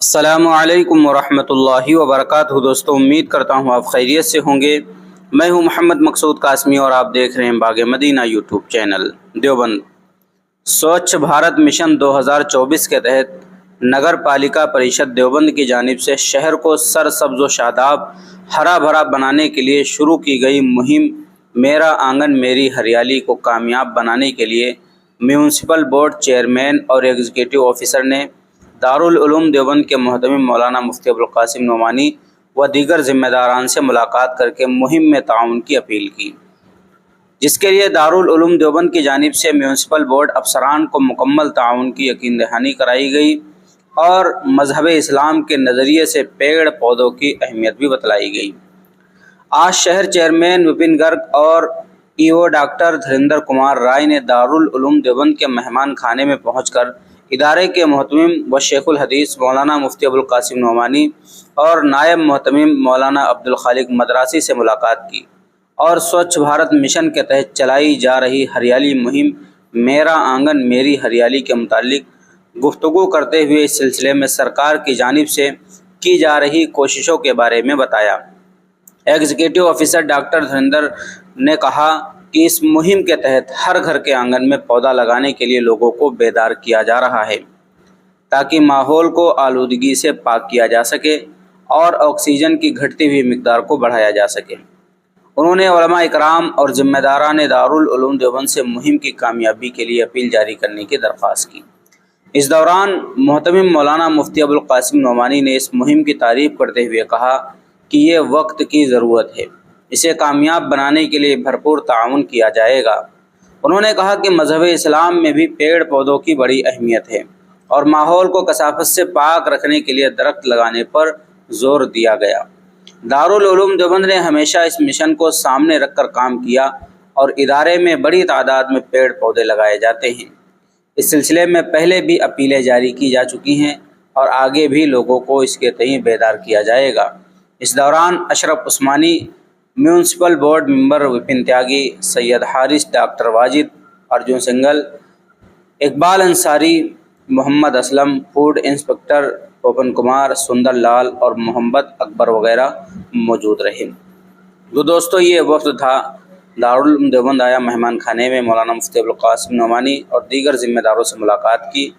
السلام علیکم ورحمۃ اللہ وبرکاتہ دوستوں، امید کرتا ہوں آپ خیریت سے ہوں گے۔ میں ہوں محمد مقصود قاسمی اور آپ دیکھ رہے ہیں باغ مدینہ YouTube channel Deoband. Swachh Bharat mission 2024 کے تحت نگر پالیکا پریشد دیوبند کی جانب سے شہر کو سرسبز و شاداب ہرا بھرا بنانے کے لیے شروع کی گئی مہم میرا آنگن میری ہریالی کو کامیاب بنانے کے لیے میونسپل بورڈ چیئرمین اور ایگزیکٹو آفیسر نے دارالعلوم دیوبند کے محتمم مولانا مفتی ابوالقاسم نعمانی و دیگر ذمہ داران سے ملاقات کر کے مہم میں تعاون کی اپیل کی، جس کے لیے دارالعلوم دیوبند کی جانب سے میونسپل بورڈ افسران کو مکمل تعاون کی یقین دہانی کرائی گئی اور مذہب اسلام کے نظریے سے پیڑ پودوں کی اہمیت بھی بتلائی گئی۔ آج شہر چیئرمین وپن گرگ اور ای او ڈاکٹر دھریندر کمار رائے نے دارالعلوم دیوبند کے مہمان خانے میں پہنچ کر ادارے کے محتمم و شیخ الحدیث مولانا مفتی ابوالقاسم نعمانی اور نائب محتمم مولانا عبدالخالق مدراسی سے ملاقات کی اور سوچھ بھارت مشن کے تحت چلائی جا رہی ہریالی مہم میرا آنگن میری ہریالی کے متعلق گفتگو کرتے ہوئے اس سلسلے میں سرکار کی جانب سے کی جا رہی کوششوں کے بارے میں بتایا۔ ایگزیکٹو آفیسر ڈاکٹر دھریندر نے کہا کہ اس مہم کے تحت ہر گھر کے آنگن میں پودا لگانے کے لیے لوگوں کو بیدار کیا جا رہا ہے تاکہ ماحول کو آلودگی سے پاک کیا جا سکے اور آکسیجن کی گھٹتی ہوئی مقدار کو بڑھایا جا سکے۔ انہوں نے علماء اکرام اور ذمہ داران دارالعلوم دیوبند سے مہم کی کامیابی کے لیے اپیل جاری کرنے کی درخواست کی۔ اس دوران محتمم مولانا مفتی ابوالقاسم نعمانی نے اس مہم کی تعریف کرتے ہوئے کہا کہ یہ وقت کی ضرورت ہے، اسے کامیاب بنانے کے لیے بھرپور تعاون کیا جائے گا۔ انہوں نے کہا کہ مذہب اسلام میں بھی پیڑ پودوں کی بڑی اہمیت ہے اور ماحول کو کثافت سے پاک رکھنے کے لیے درخت لگانے پر زور دیا گیا۔ دارالعلوم دیوبند نے ہمیشہ اس مشن کو سامنے رکھ کر کام کیا اور ادارے میں بڑی تعداد میں پیڑ پودے لگائے جاتے ہیں۔ اس سلسلے میں پہلے بھی اپیلیں جاری کی جا چکی ہیں اور آگے بھی لوگوں کو اس کے تئیں بیدار کیا جائے گا۔ اس دوران Ashraf Usmani, municipal board member Vipin Tyagi, Syed Haris, doctor Wajid, Arjun Singal, Iqbal Ansari, Mohammad Aslam, food inspector Popan Kumar, Sundar Lal اور محمد اکبر وغیرہ موجود رہے۔ تو دوستو، یہ وفد تھا دارالعلوم دیوبند آیا، مہمان خانے میں مولانا مفتی ابوالقاسم نعمانی اور دیگر ذمہ داروں سے ملاقات کی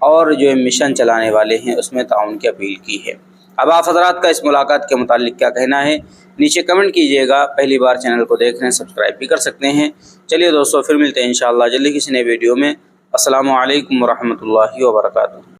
اور جو مشن چلانے والے ہیں اس میں تعاون کی اپیل کی ہے۔ اب آپ حضرات کا اس ملاقات کے متعلق کیا کہنا ہے نیچے کمنٹ کیجیے گا۔ پہلی بار چینل کو دیکھ رہے ہیں سبسکرائب بھی کر سکتے ہیں۔ چلیے دوستو، پھر ملتے ہیں انشاءاللہ جلدی کسی نئے ویڈیو میں۔ السلام علیکم ورحمۃ اللہ وبرکاتہ۔